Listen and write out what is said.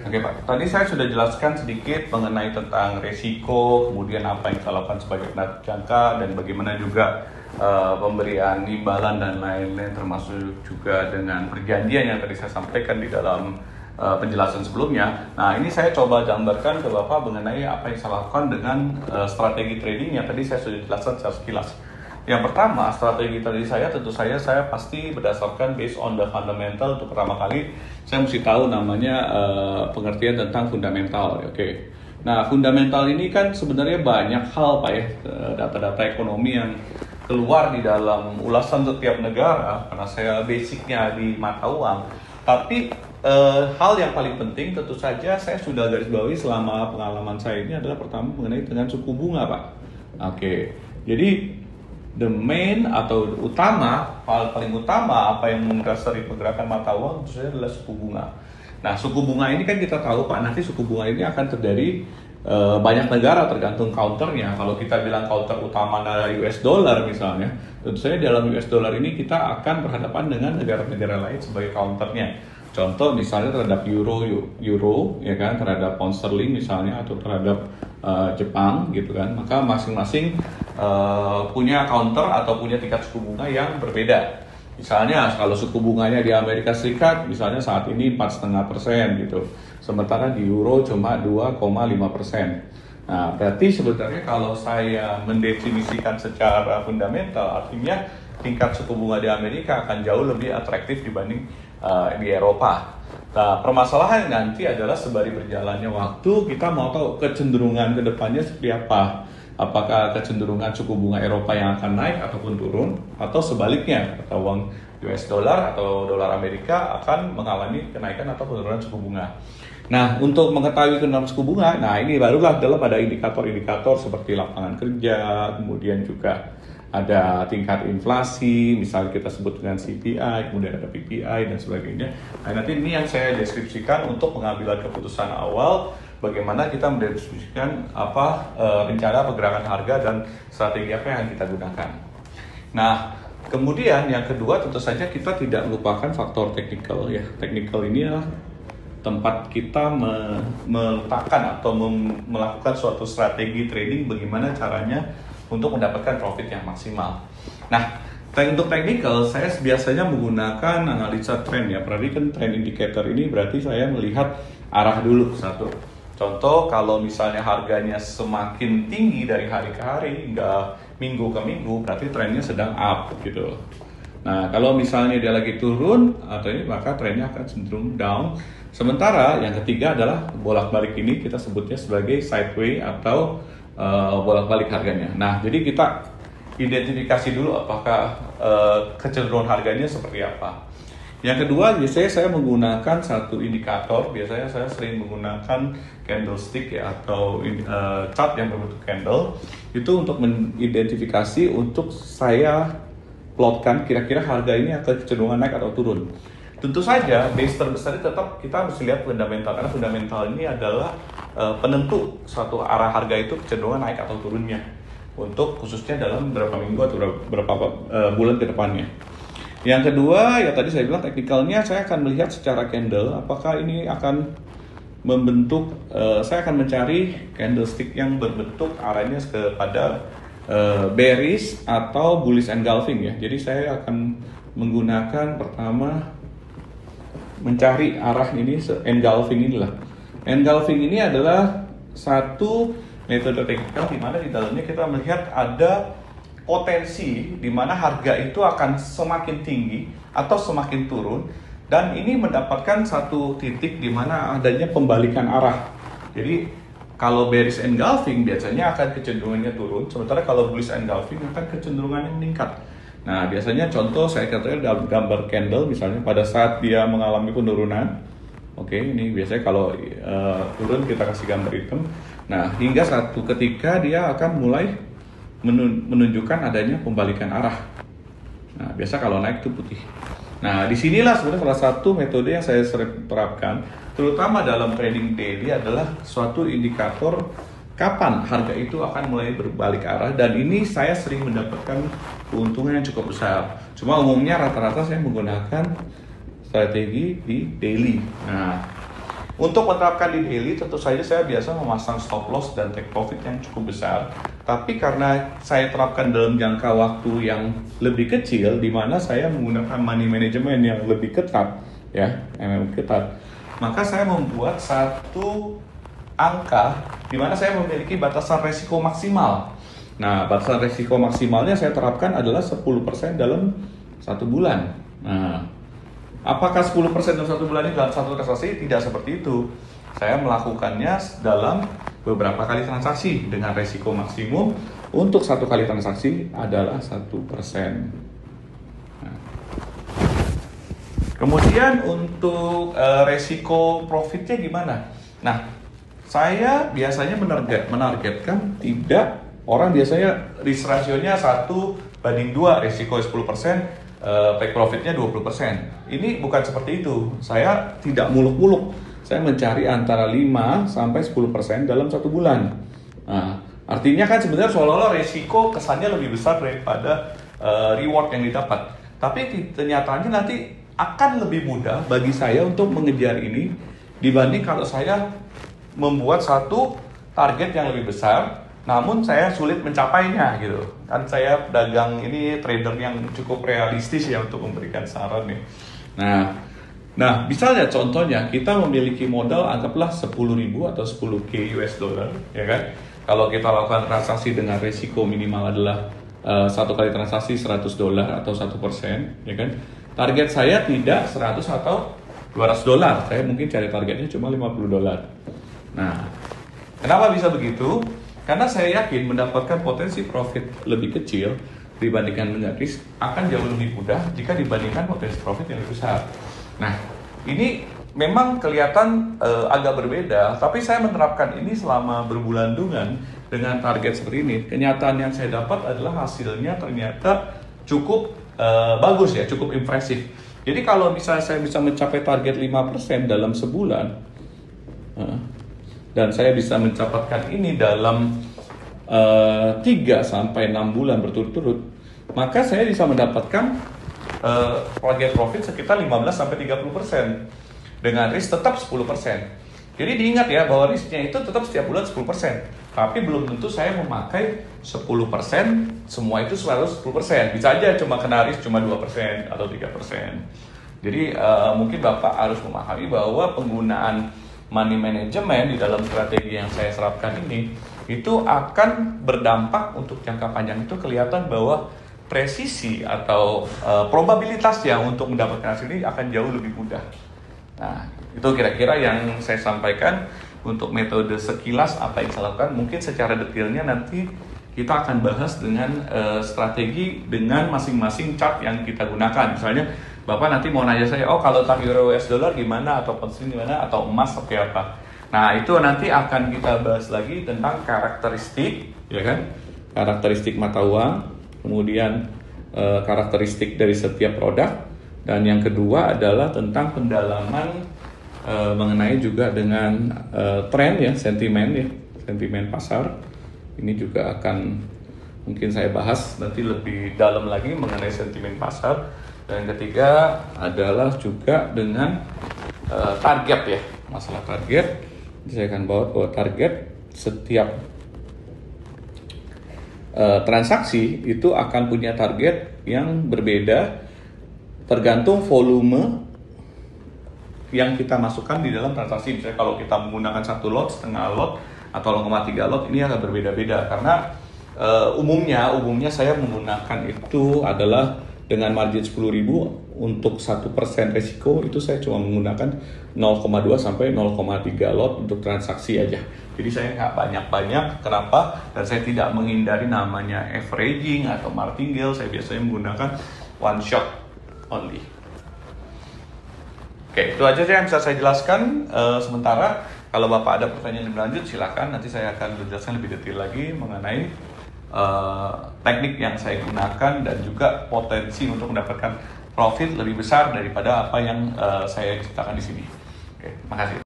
Oke Pak, tadi saya sudah jelaskan sedikit mengenai tentang resiko, kemudian apa yang kita lakukan sebagai penarik jangka, dan bagaimana juga pemberian imbalan dan lain-lain, termasuk juga dengan perjanjian yang tadi saya sampaikan di dalam penjelasan sebelumnya. Nah, ini saya coba gambarkan ke Bapak mengenai apa yang saya lakukan dengan strategi trading yang tadi saya sudah jelaskan secara sekilas. Yang pertama, strategi tadi saya tentu saya pasti berdasarkan based on the fundamental. Untuk pertama kali saya mesti tahu namanya pengertian tentang fundamental. Oke. Nah, fundamental ini kan sebenarnya banyak hal Pak ya, data-data ekonomi yang keluar di dalam ulasan setiap negara karena saya basicnya di mata uang. Tapi hal yang paling penting tentu saja saya sudah garis bawahi selama pengalaman saya ini adalah pertama mengenai dengan suku bunga Pak. Oke. Jadi the main atau utama, paling utama apa yang mendasari pergerakan mata uang itu adalah suku bunga. Nah, suku bunga ini kan kita tahu Pak, nanti suku bunga ini akan terdiri banyak negara tergantung counternya. Kalau kita bilang counter utama dari US dollar misalnya, tentu saja dalam US dollar ini kita akan berhadapan dengan negara-negara lain sebagai counternya. Contoh misalnya terhadap euro ya kan, terhadap pound sterling misalnya, atau terhadap Jepang gitu kan, maka masing-masing punya counter atau punya tingkat suku bunga yang berbeda. Misalnya kalau suku bunganya di Amerika Serikat misalnya saat ini 4,5% gitu, sementara di euro cuma 2,5%. Nah, berarti sebenarnya kalau saya mendefinisikan secara fundamental, artinya tingkat suku bunga di Amerika akan jauh lebih atraktif dibanding di Eropa. Nah, permasalahan nanti adalah sembari berjalannya waktu, kita mau tahu kecenderungan ke depannya seperti apa. Apakah kecenderungan suku bunga Eropa yang akan naik ataupun turun, atau sebaliknya, atau uang US dollar atau dolar Amerika akan mengalami kenaikan atau penurunan suku bunga. Nah, untuk mengetahui kenaikan suku bunga, nah ini barulah dalam ada indikator-indikator seperti lapangan kerja, kemudian juga ada tingkat inflasi, misalnya kita sebut dengan CPI, kemudian ada PPI dan sebagainya. Nah, nanti ini yang saya deskripsikan untuk pengambilan keputusan awal, bagaimana kita mendeskripsikan apa rencana pergerakan harga dan strategi apa yang kita gunakan. Nah, kemudian yang kedua tentu saja kita tidak melupakan faktor teknikal ya. Teknikal ini adalah tempat kita meletakkan atau melakukan suatu strategi trading, bagaimana caranya untuk mendapatkan profit yang maksimal. Nah, untuk technical saya biasanya menggunakan analisa tren ya. Perhatikan trend indicator ini berarti saya melihat arah dulu satu. Contoh kalau misalnya harganya semakin tinggi dari hari ke hari hingga minggu ke minggu, berarti trennya sedang up gitu. Nah, kalau misalnya dia lagi turun atau ini, maka trennya akan cenderung down. Sementara yang ketiga adalah bolak-balik, ini kita sebutnya sebagai sideways atau bolak-balik harganya. Nah, jadi kita identifikasi dulu apakah kecenderungan harganya seperti apa. Yang kedua, biasanya saya menggunakan satu indikator. Biasanya saya sering menggunakan candlestick ya, atau chart yang berbentuk candle. Itu untuk mengidentifikasi, untuk saya plotkan kira-kira harga ini akan kecenderungan naik atau turun. Tentu saja base terbesar tetap kita harus lihat fundamental, karena fundamental ini adalah penentu suatu arah harga itu kecenderungan naik atau turunnya, untuk khususnya dalam beberapa minggu atau beberapa bulan ke depannya. Yang kedua, ya tadi saya bilang teknikalnya saya akan melihat secara candle, apakah ini akan membentuk, saya akan mencari candlestick yang berbentuk arahnya kepada bearish atau bullish engulfing ya. Jadi saya akan menggunakan pertama mencari arah ini, engulfing inilah. Engulfing ini adalah satu metode teknikal di mana di dalamnya kita melihat ada potensi di mana harga itu akan semakin tinggi atau semakin turun, dan ini mendapatkan satu titik di mana adanya pembalikan arah. Jadi kalau bearish engulfing biasanya akan kecenderungannya turun, sementara kalau bullish engulfing akan kecenderungannya meningkat. Nah, biasanya contoh saya katakan dalam gambar candle, misalnya pada saat dia mengalami penurunan, oke, ini biasanya kalau turun kita kasih gambar hitam. Nah, hingga satu ketika dia akan mulai menunjukkan adanya pembalikan arah. Nah, biasa kalau naik itu putih. Nah, disinilah sebenarnya salah satu metode yang saya sering terapkan, terutama dalam trading daily, adalah suatu indikator kapan harga itu akan mulai berbalik arah, dan ini saya sering mendapatkan keuntungan yang cukup besar. Cuma umumnya rata-rata saya menggunakan strategi di daily. Nah, Untuk menerapkan di daily, tentu saja saya biasa memasang stop loss dan take profit yang cukup besar. Tapi karena saya terapkan dalam jangka waktu yang lebih kecil, di mana saya menggunakan money management yang lebih ketat, ya, yang lebih ketat, maka saya membuat satu angka di mana saya memiliki batasan resiko maksimal. Nah, batasan resiko maksimalnya saya terapkan adalah 10% dalam 1 bulan. Nah, apakah 10% dalam 1 bulan ini dalam satu transaksi? Tidak seperti itu. Saya melakukannya dalam beberapa kali transaksi dengan resiko maksimum untuk 1 kali transaksi adalah 1%. Nah. Kemudian untuk resiko profitnya gimana? Nah, saya biasanya menargetkan tidak, orang biasanya risk ratio-nya 1:2, resiko 10%, take profit-nya 20%. Ini bukan seperti itu. Saya tidak muluk-muluk. Saya mencari antara 5-10% dalam 1 bulan. Nah, artinya kan sebenarnya seolah-olah resiko kesannya lebih besar daripada reward yang didapat. Tapi kenyataannya nanti akan lebih mudah bagi saya untuk mengejar ini dibanding kalau saya membuat satu target yang lebih besar, namun saya sulit mencapainya gitu. Kan saya dagang ini trader yang cukup realistis ya untuk memberikan saran nih. Nah, misalnya contohnya kita memiliki modal anggaplah 10.000 atau 10K US dollar, ya kan? Kalau kita lakukan transaksi dengan resiko minimal adalah 1 kali transaksi $100 atau 1%, ya kan? Target saya tidak 100 atau $200. Saya mungkin cari targetnya cuma $50. Nah, kenapa bisa begitu? Karena saya yakin mendapatkan potensi profit lebih kecil dibandingkan dengan risk akan jauh lebih mudah jika dibandingkan potensi profit yang lebih besar. Nah, ini memang kelihatan agak berbeda, tapi saya menerapkan ini selama berbulan-bulan dengan target seperti ini. Kenyataan yang saya dapat adalah hasilnya ternyata cukup bagus ya, cukup impresif. Jadi kalau misalnya saya bisa mencapai target 5% dalam sebulan, dan saya bisa mencatatkan ini dalam 3-6 bulan berturut-turut, maka saya bisa mendapatkan target profit sekitar 15-30% dengan risk tetap 10%. Jadi diingat ya bahwa risknya itu tetap setiap bulan 10%, tapi belum tentu saya memakai 10%, semua itu selalu 10%. Bisa aja cuma kena risk cuma 2% atau 3%. Jadi mungkin Bapak harus memahami bahwa penggunaan money management di dalam strategi yang saya serapkan ini itu akan berdampak untuk jangka panjang. Itu kelihatan bahwa presisi atau probabilitasnya untuk mendapatkan hasil ini akan jauh lebih mudah. Nah, itu kira-kira yang saya sampaikan untuk metode sekilas apa yang saya lakukan. Mungkin secara detailnya nanti kita akan bahas dengan strategi dengan masing-masing chart yang kita gunakan. Misalnya Bapak nanti mau nanya saya, oh kalau tak euro US dollar gimana, atau pound sterling gimana, atau emas seperti apa. Nah, itu nanti akan kita bahas lagi tentang karakteristik, ya kan? Karakteristik mata uang, kemudian karakteristik dari setiap produk, dan yang kedua adalah tentang pendalaman mengenai juga dengan tren ya, sentimen pasar. Ini juga akan mungkin saya bahas nanti lebih dalam lagi mengenai sentimen pasar. Dan ketiga adalah juga dengan target ya, masalah target. Saya akan bawa target setiap transaksi itu akan punya target yang berbeda tergantung volume yang kita masukkan di dalam transaksi. Misalnya kalau kita menggunakan 1 lot, setengah lot, atau 0,3 lot, ini akan berbeda-beda karena umumnya saya menggunakan itu adalah dengan margin 10.000 untuk 1% resiko itu saya cuma menggunakan 0,2 sampai 0,3 lot untuk transaksi aja. Jadi saya nggak banyak-banyak. Kenapa? Dan saya tidak menghindari namanya averaging atau martingale. Saya biasanya menggunakan one shot only. Oke, itu aja yang bisa saya jelaskan sementara. Kalau Bapak ada pertanyaan lebih lanjut silakan. Nanti saya akan menjelaskan lebih detail lagi mengenai teknik yang saya gunakan dan juga potensi untuk mendapatkan profit lebih besar daripada apa yang saya ceritakan di sini. Oke, makasih.